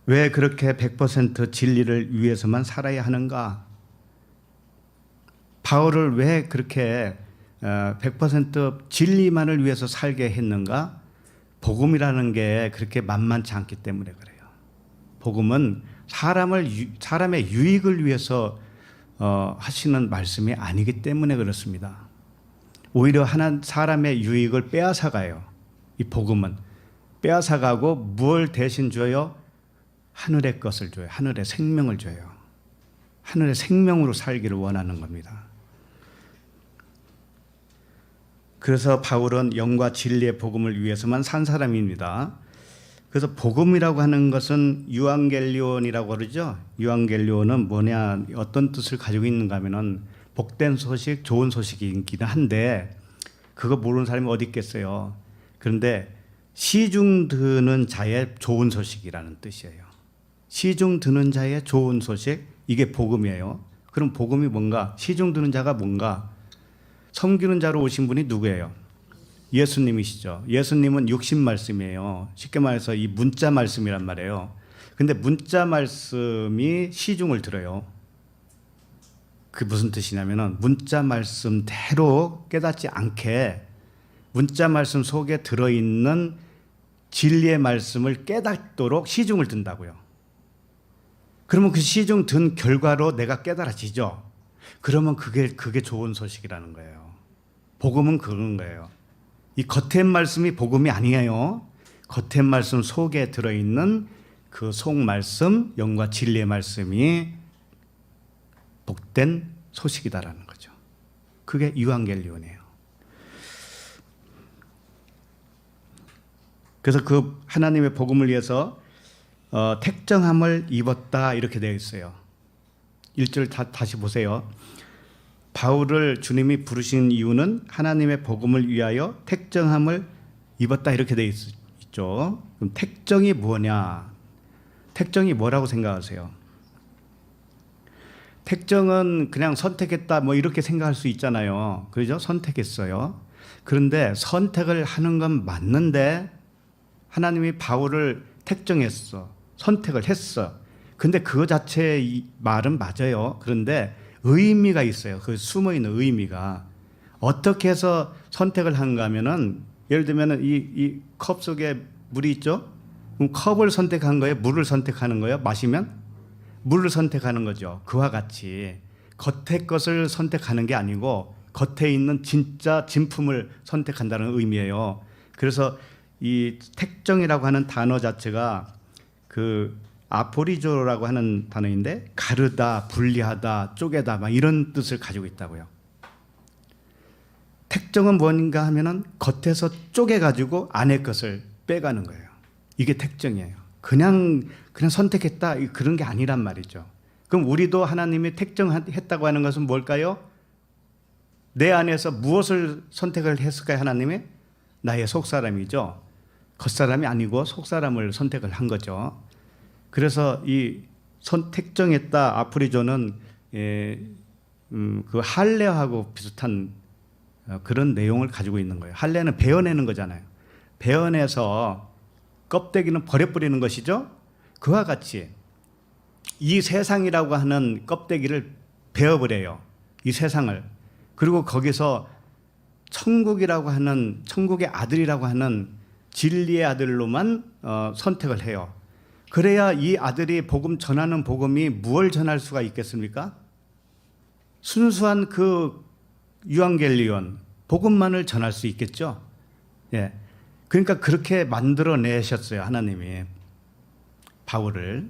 왜 그렇게 100% 진리를 위해서만 살아야 하는가? 바울을 왜 그렇게 100% 진리만을 위해서 살게 했는가? 복음이라는 게 그렇게 만만치 않기 때문에 그래요. 복음은 사람의 유익을 위해서 하시는 말씀이 아니기 때문에 그렇습니다. 오히려 사람의 유익을 빼앗아가요. 이 복음은 빼앗아가고 뭘 대신 줘요? 하늘의 것을 줘요. 하늘의 생명을 줘요. 하늘의 생명으로 살기를 원하는 겁니다. 그래서 바울은 영과 진리의 복음을 위해서만 산 사람입니다. 그래서 복음이라고 하는 것은 유앙겔리온이라고 그러죠. 유앙겔리온은 뭐냐, 어떤 뜻을 가지고 있는가 하면은 복된 소식, 좋은 소식이긴 한데 그거 모르는 사람이 어디 있겠어요. 그런데 시중 드는 자의 좋은 소식이라는 뜻이에요. 시중 드는 자의 좋은 소식, 이게 복음이에요. 그럼 복음이 뭔가? 시중 드는 자가 뭔가? 섬기는 자로 오신 분이 누구예요? 예수님이시죠. 예수님은 육신 말씀이에요. 쉽게 말해서 이 문자 말씀이란 말이에요. 근데 문자 말씀이 시중을 들어요. 그게 무슨 뜻이냐면은 문자 말씀대로 깨닫지 않게 문자 말씀 속에 들어있는 진리의 말씀을 깨닫도록 시중을 든다고요. 그러면 그 시중 든 결과로 내가 깨달아지죠. 그러면 그게 좋은 소식이라는 거예요. 복음은 그런 거예요. 이 겉의 말씀이 복음이 아니에요. 겉의 말씀 속에 들어있는 그 속 말씀, 영과 진리의 말씀이 복된 소식이다라는 거죠. 그게 유한겔리온이에요. 그래서 그 하나님의 복음을 위해서 택정함을 입었다 이렇게 되어 있어요. 1절 다시 보세요. 바울을 주님이 부르신 이유는 하나님의 복음을 위하여 택정함을 입었다 이렇게 되어 있죠. 그럼 택정이 뭐냐? 택정이 뭐라고 생각하세요? 택정은 그냥 선택했다 뭐 이렇게 생각할 수 있잖아요. 그렇죠? 선택했어요. 그런데 선택을 하는 건 맞는데 하나님이 바울을 택정했어. 선택을 했어. 근데 그거 자체의 말은 맞아요. 그런데 의미가 있어요. 그 숨어있는 의미가. 어떻게 해서 선택을 한가 하면은 예를 들면 이 컵 속에 물이 있죠? 그럼 컵을 선택한 거예요? 물을 선택하는 거예요? 마시면? 물을 선택하는 거죠. 그와 같이 겉의 것을 선택하는 게 아니고 겉에 있는 진짜 진품을 선택한다는 의미예요. 그래서 이 택정이라고 하는 단어 자체가 그 아포리조라고 하는 단어인데 가르다, 분리하다, 쪼개다 막 이런 뜻을 가지고 있다고요. 택정은 뭔가 하면은 겉에서 쪼개가지고 안의 것을 빼가는 거예요. 이게 택정이에요. 그냥 선택했다 그런 게 아니란 말이죠. 그럼 우리도 하나님이 택정했다고 하는 것은 뭘까요? 내 안에서 무엇을 선택을 했을까요? 하나님이? 나의 속사람이죠. 겉사람이 아니고 속사람을 선택을 한 거죠. 그래서 이 택정했다 아프리조는 그 할례하고 비슷한 그런 내용을 가지고 있는 거예요. 할례는 베어내는 거잖아요. 베어내서 껍데기는 버려버리는 것이죠. 그와 같이 이 세상이라고 하는 껍데기를 베어버려요. 이 세상을. 그리고 거기서 천국이라고 하는 천국의 아들이라고 하는 진리의 아들로만 선택을 해요. 그래야 이 아들이 복음 전하는 복음이 무엇을 전할 수가 있겠습니까? 순수한 그 유한겔리온 복음만을 전할 수 있겠죠. 예. 그러니까 그렇게 만들어내셨어요. 하나님이 바울을.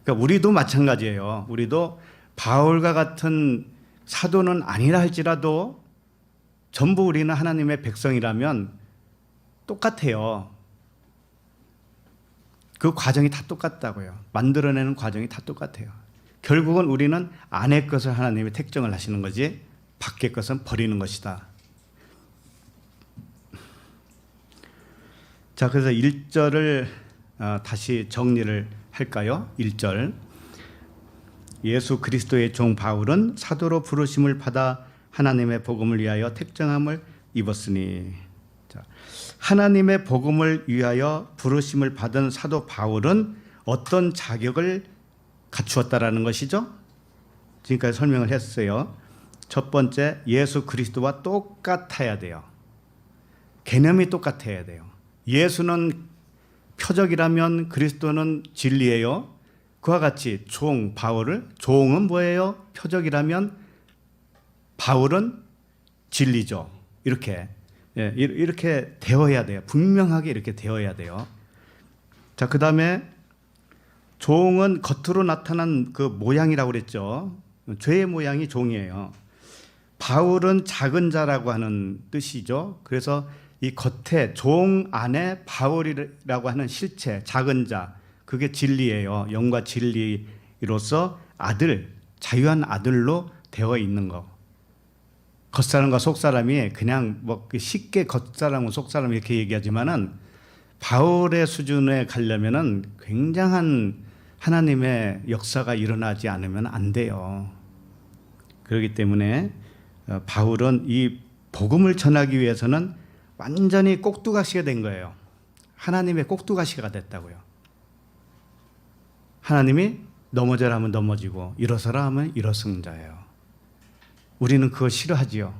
그러니까 우리도 마찬가지예요. 우리도 바울과 같은 사도는 아니라 할지라도 전부 우리는 하나님의 백성이라면 똑같아요. 그 과정이 다 똑같다고요. 만들어내는 과정이 다 똑같아요. 결국은 우리는 안의 것을 하나님이 택정을 하시는 거지 밖의 것은 버리는 것이다. 자, 그래서 1절을 다시 정리를 할까요? 1절. 예수 그리스도의 종 바울은 사도로 부르심을 받아 하나님의 복음을 위하여 택정함을 입었으니. 자, 하나님의 복음을 위하여 부르심을 받은 사도 바울은 어떤 자격을 갖추었다라는 것이죠? 지금까지 설명을 했어요. 첫 번째, 예수 그리스도와 똑같아야 돼요. 개념이 똑같아야 돼요. 예수는 표적이라면 그리스도는 진리예요. 그와 같이 종 바울을, 종은 뭐예요? 표적이라면 바울은 진리죠. 이렇게 되어야 돼요. 분명하게 이렇게 되어야 돼요. 자, 그 다음에 종은 겉으로 나타난 그 모양이라고 그랬죠. 죄의 모양이 종이에요. 바울은 작은 자라고 하는 뜻이죠. 그래서 이 겉에 종 안에 바울이라고 하는 실체, 작은 자, 그게 진리예요. 영과 진리로서 아들, 자유한 아들로 되어 있는 거. 겉사람과 속사람이 그냥 뭐 쉽게 겉사람과 속사람 이렇게 얘기하지만은 바울의 수준에 가려면은 굉장한 하나님의 역사가 일어나지 않으면 안 돼요. 그렇기 때문에 바울은 이 복음을 전하기 위해서는 완전히 꼭두가시가 된 거예요. 하나님의 꼭두가시가 됐다고요. 하나님이 넘어져라 하면 넘어지고 일어서라 하면 일어서는 자예요. 우리는 그거 싫어하지요.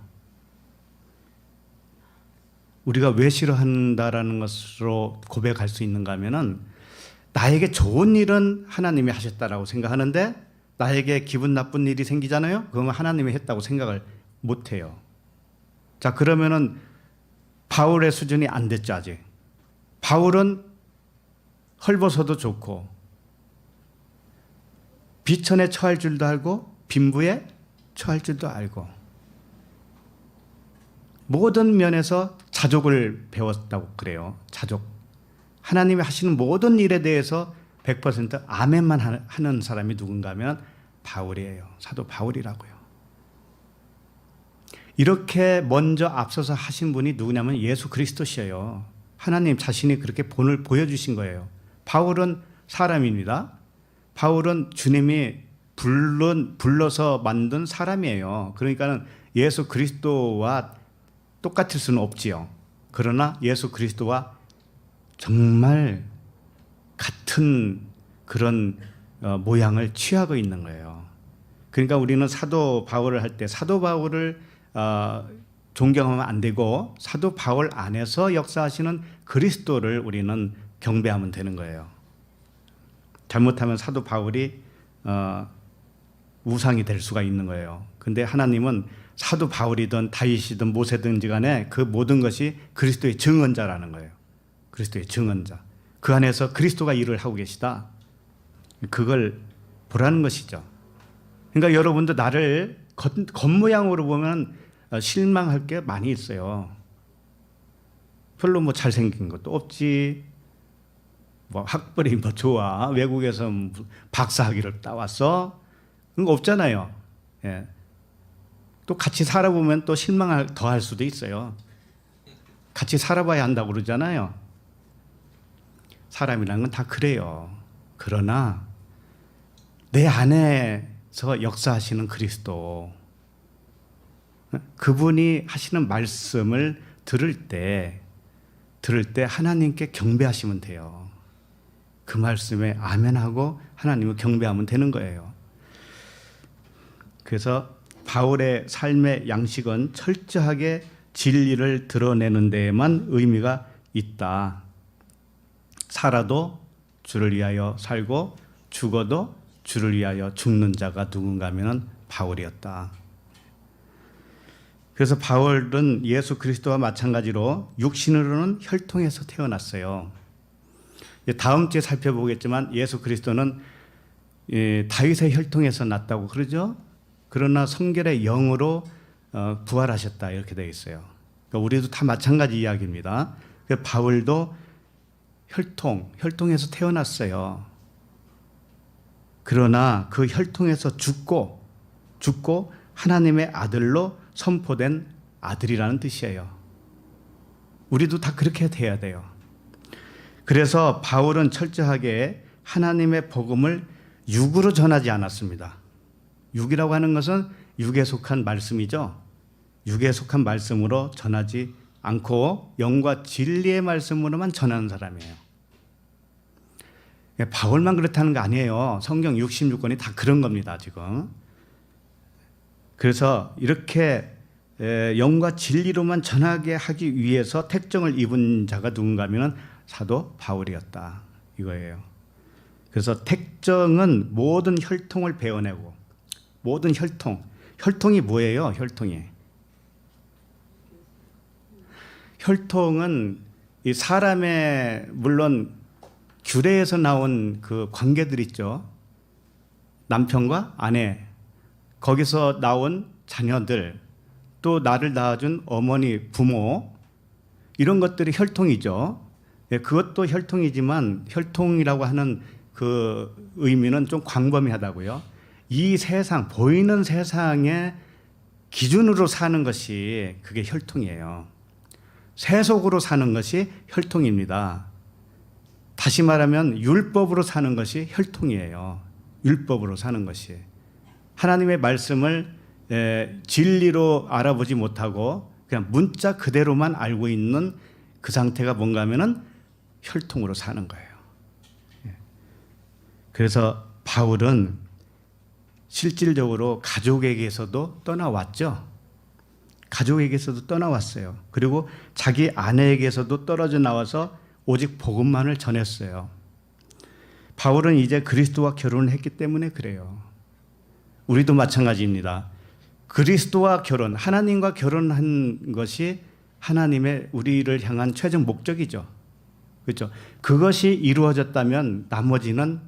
우리가 왜 싫어한다라는 것으로 고백할 수 있는가 하면은 나에게 좋은 일은 하나님이 하셨다라고 생각하는데 나에게 기분 나쁜 일이 생기잖아요. 그건 하나님이 했다고 생각을 못 해요. 자, 그러면은 바울의 수준이 안 됐죠, 아직. 바울은 헐벗어도 좋고 비천에 처할 줄도 알고 빈부에 처할 줄도 알고 모든 면에서 자족을 배웠다고 그래요. 자족. 하나님이 하시는 모든 일에 대해서 100% 아멘만 하는 사람이 누군가 하면 바울이에요. 사도 바울이라고요. 이렇게 먼저 앞서서 하신 분이 누구냐면 예수 그리스도시에요. 하나님 자신이 그렇게 본을 보여주신 거예요. 바울은 사람입니다. 바울은 주님이 불러서 만든 사람이에요. 그러니까는 예수 그리스도와 똑같을 수는 없지요. 그러나 예수 그리스도와 정말 같은 그런 모양을 취하고 있는 거예요. 그러니까 우리는 사도 바울을 할 때 사도 바울을 존경하면 안 되고 사도 바울 안에서 역사하시는 그리스도를 우리는 경배하면 되는 거예요. 잘못하면 사도 바울이 우상이 될 수가 있는 거예요. 근데 하나님은 사도 바울이든 다윗이든 모세든지 간에 그 모든 것이 그리스도의 증언자라는 거예요. 그리스도의 증언자. 그 안에서 그리스도가 일을 하고 계시다. 그걸 보라는 것이죠. 그러니까 여러분도 나를 겉모양으로 보면 실망할 게 많이 있어요. 별로 뭐 잘생긴 것도 없지. 뭐 학벌이 뭐 좋아. 외국에서 박사학위를 따왔어. 그런 거 없잖아요. 예. 또 같이 살아보면 또 실망을 더 할 수도 있어요. 같이 살아봐야 한다고 그러잖아요. 사람이라는 건 다 그래요. 그러나 내 안에서 역사하시는 그리스도, 그분이 하시는 말씀을 들을 때 하나님께 경배하시면 돼요. 그 말씀에 아멘하고 하나님을 경배하면 되는 거예요. 그래서 바울의 삶의 양식은 철저하게 진리를 드러내는 데에만 의미가 있다. 살아도 주를 위하여 살고 죽어도 주를 위하여 죽는 자가 누군가 하면 바울이었다. 그래서 바울은 예수 그리스도와 마찬가지로 육신으로는 혈통에서 태어났어요. 다음 주에 살펴보겠지만 예수 그리스도는 다윗의 혈통에서 났다고 그러죠. 그러나 성결의 영으로 부활하셨다 이렇게 되어 있어요. 그러니까 우리도 다 마찬가지 이야기입니다. 바울도 혈통에서 태어났어요. 그러나 그 혈통에서 죽고 하나님의 아들로 선포된 아들이라는 뜻이에요. 우리도 다 그렇게 돼야 돼요. 그래서 바울은 철저하게 하나님의 복음을 육으로 전하지 않았습니다. 육이라고 하는 것은 육에 속한 말씀이죠. 육에 속한 말씀으로 전하지 않고 영과 진리의 말씀으로만 전하는 사람이에요. 바울만 그렇다는 거 아니에요. 성경 66권이 다 그런 겁니다, 지금. 그래서 이렇게 영과 진리로만 전하게 하기 위해서 택정을 입은 자가 누군가 하면 사도 바울이었다 이거예요. 그래서 택정은 모든 혈통을 베어내고 모든 혈통이 뭐예요? 혈통은 이 사람의 물론 규례에서 나온 그 관계들 있죠. 남편과 아내, 거기서 나온 자녀들, 또 나를 낳아준 어머니, 부모, 이런 것들이 혈통이죠. 그것도 혈통이지만 혈통이라고 하는 그 의미는 좀 광범위하다고요. 이 세상, 보이는 세상의 기준으로 사는 것이 그게 혈통이에요. 세속으로 사는 것이 혈통입니다. 다시 말하면 율법으로 사는 것이 혈통이에요. 율법으로 사는 것이. 하나님의 말씀을 진리로 알아보지 못하고 그냥 문자 그대로만 알고 있는 그 상태가 뭔가 하면은 혈통으로 사는 거예요. 그래서 바울은 실질적으로 가족에게서도 떠나왔죠. 가족에게서도 떠나왔어요. 그리고 자기 아내에게서도 떨어져 나와서 오직 복음만을 전했어요. 바울은 이제 그리스도와 결혼을 했기 때문에 그래요. 우리도 마찬가지입니다. 그리스도와 결혼, 하나님과 결혼한 것이 하나님의 우리를 향한 최종 목적이죠. 그렇죠? 그것이 이루어졌다면 나머지는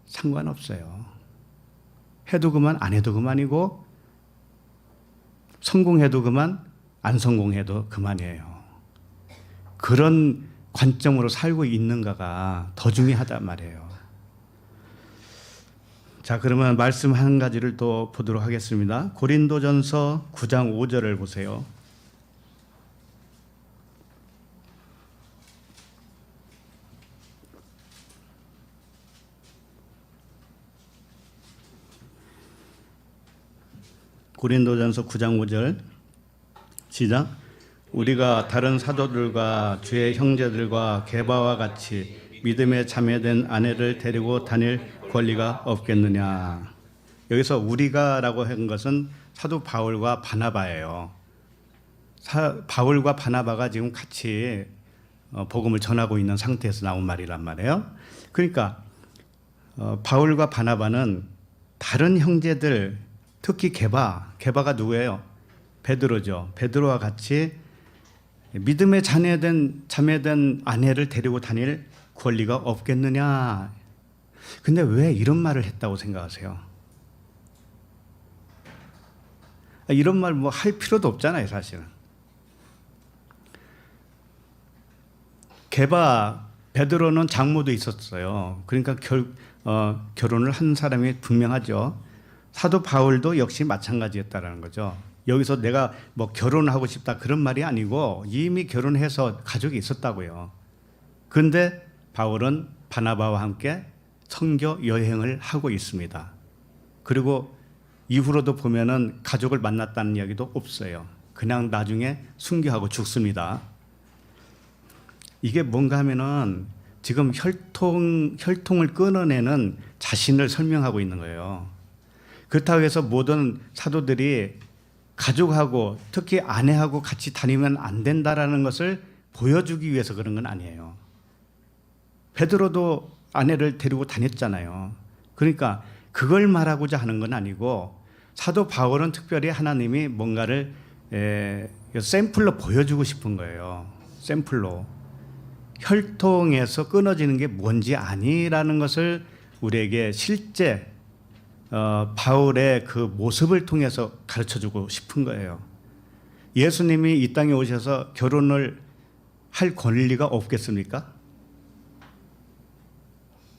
상관없어요. 해도 그만, 안 해도 그만이고, 성공해도 그만, 안 성공해도 그만이에요. 그런 관점으로 살고 있는가가 더 중요하단 말이에요. 자, 그러면 말씀 한 가지를 또 보도록 하겠습니다. 고린도전서 9장 5절을 보세요. 고린도전서 9장 5절 시작. 우리가 다른 사도들과 주의 형제들과 게바와 같이 믿음에 자매된 아내를 데리고 다닐 권리가 없겠느냐. 여기서 우리가라고 한 것은 사도 바울과 바나바예요. 바울과 바나바가 지금 같이 복음을 전하고 있는 상태에서 나온 말이란 말이에요. 그러니까 바울과 바나바는 다른 형제들, 특히 게바가 누구예요? 베드로죠. 베드로와 같이 믿음에 자매된 아내를 데리고 다닐 권리가 없겠느냐. 근데 왜 이런 말을 했다고 생각하세요? 이런 말 뭐 할 필요도 없잖아요, 사실은. 베드로는 장모도 있었어요. 그러니까 결혼을 한 사람이 분명하죠. 사도 바울도 역시 마찬가지였다라는 거죠. 여기서 내가 뭐 결혼하고 싶다 그런 말이 아니고 이미 결혼해서 가족이 있었다고요. 그런데 바울은 바나바와 함께 선교 여행을 하고 있습니다. 그리고 이후로도 보면은 가족을 만났다는 이야기도 없어요. 그냥 나중에 순교하고 죽습니다. 이게 뭔가 하면은 지금 혈통을 끊어내는 자신을 설명하고 있는 거예요. 그렇다고 해서 모든 사도들이 가족하고 특히 아내하고 같이 다니면 안 된다라는 것을 보여주기 위해서 그런 건 아니에요. 베드로도 아내를 데리고 다녔잖아요. 그러니까 그걸 말하고자 하는 건 아니고 사도 바울은 특별히 하나님이 뭔가를 샘플로 보여주고 싶은 거예요. 샘플로. 혈통에서 끊어지는 게 뭔지 아니라는 것을 우리에게 실제 바울의 그 모습을 통해서 가르쳐주고 싶은 거예요. 예수님이 이 땅에 오셔서 결혼을 할 권리가 없겠습니까?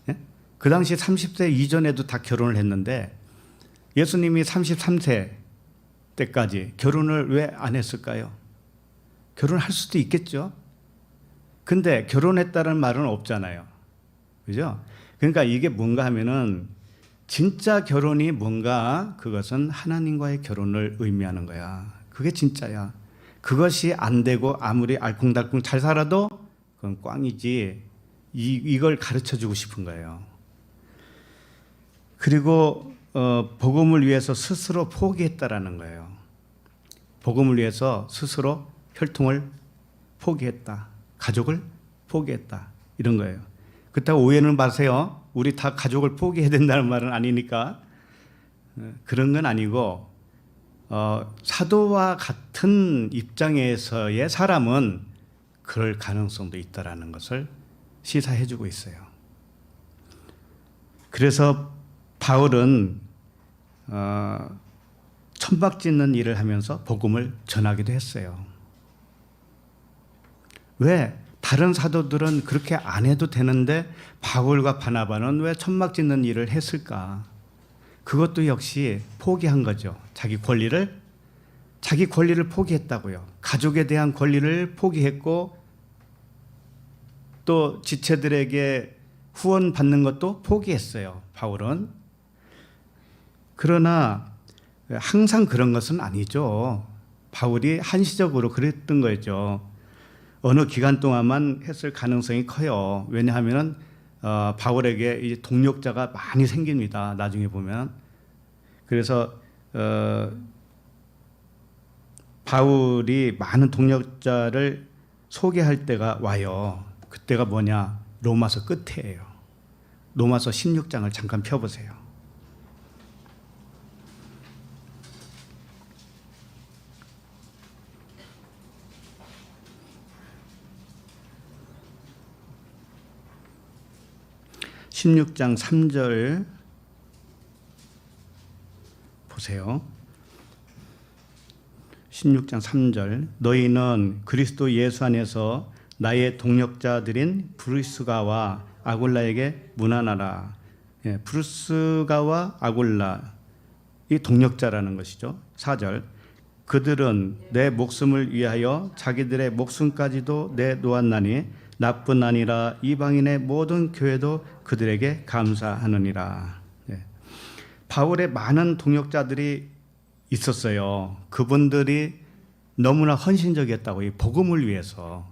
예? 그 당시 30세 이전에도 다 결혼을 했는데 예수님이 33세 때까지 결혼을 왜 안 했을까요? 결혼할 수도 있겠죠. 근데 결혼했다는 말은 없잖아요. 그죠? 그러니까 이게 뭔가 하면은 진짜 결혼이 뭔가 그것은 하나님과의 결혼을 의미하는 거야. 그게 진짜야. 그것이 안 되고 아무리 알콩달콩 잘 살아도 그건 꽝이지. 이걸 가르쳐 주고 싶은 거예요. 그리고 복음을 위해서 스스로 포기했다라는 거예요. 복음을 위해서 스스로 혈통을 포기했다. 가족을 포기했다. 이런 거예요. 그렇다고 오해는 마세요. 우리 다 가족을 포기해야 된다는 말은 아니니까. 그런 건 아니고 사도와 같은 입장에서의 사람은 그럴 가능성도 있다라는 것을 시사해 주고 있어요. 그래서 바울은 천박짓는 일을 하면서 복음을 전하기도 했어요. 왜? 다른 사도들은 그렇게 안 해도 되는데 바울과 바나바는 왜 천막짓는 일을 했을까? 그것도 역시 포기한 거죠. 자기 권리를 포기했다고요. 가족에 대한 권리를 포기했고 또 지체들에게 후원 받는 것도 포기했어요. 바울은. 그러나 항상 그런 것은 아니죠. 바울이 한시적으로 그랬던 거죠. 어느 기간 동안만 했을 가능성이 커요. 왜냐하면 바울에게 이제 동력자가 많이 생깁니다. 나중에 보면. 그래서 바울이 많은 동력자를 소개할 때가 와요. 그때가 뭐냐? 로마서 끝이에요. 로마서 16장을 잠깐 펴보세요. (16장 3절) 보세요. 16장 3절 너희는 그리스도 예수 안에서 나의 동력자들인 브루스가와 아굴라에게 문안하라. 예, 브루스가와 아굴라 이 동력자라는 것이죠. 4절 그들은 내 목숨을 위하여 자기들의 목숨까지도 내놓았나니 나뿐 아니라 이방인의 모든 교회도 그들에게 감사하느니라. 예. 바울의 많은 동역자들이 있었어요. 그분들이 너무나 헌신적이었다고, 이 복음을 위해서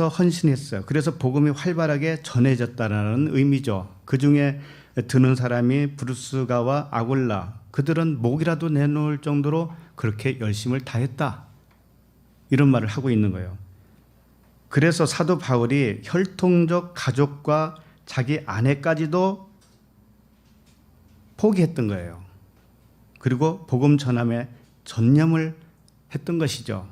헌신했어요. 그래서 복음이 활발하게 전해졌다는 의미죠. 그 중에 드는 사람이 브루스가와 아굴라, 그들은 목이라도 내놓을 정도로 그렇게 열심을 다했다, 이런 말을 하고 있는 거예요. 그래서 사도 바울이 혈통적 가족과 자기 아내까지도 포기했던 거예요. 그리고 복음 전함에 전념을 했던 것이죠.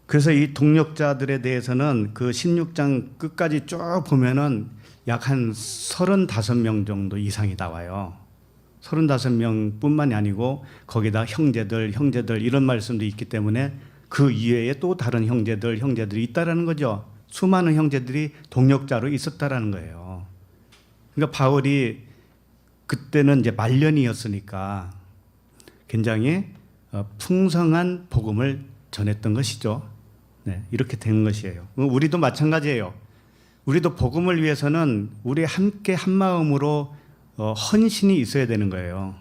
그래서 이 동력자들에 대해서는 그 16장 끝까지 쭉 보면은 약 한 35명 정도 이상이 나와요. 35명 뿐만이 아니고 거기다 형제들 이런 말씀도 있기 때문에 그 이외에 또 다른 형제들이 있다라는 거죠. 수많은 형제들이 동력자로 있었다라는 거예요. 그러니까 바울이 그때는 이제 말년이었으니까 굉장히 풍성한 복음을 전했던 것이죠. 네, 이렇게 된 것이에요. 우리도 마찬가지예요. 우리도 복음을 위해서는 우리 함께 한 마음으로 헌신이 있어야 되는 거예요.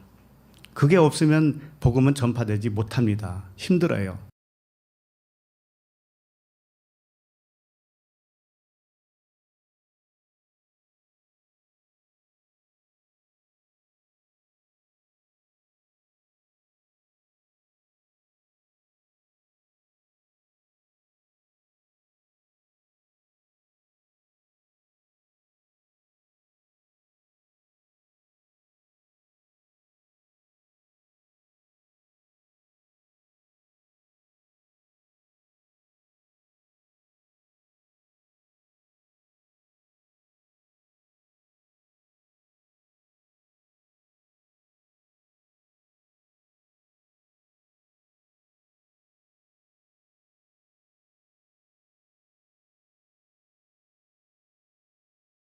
그게 없으면 복음은 전파되지 못합니다. 힘들어요.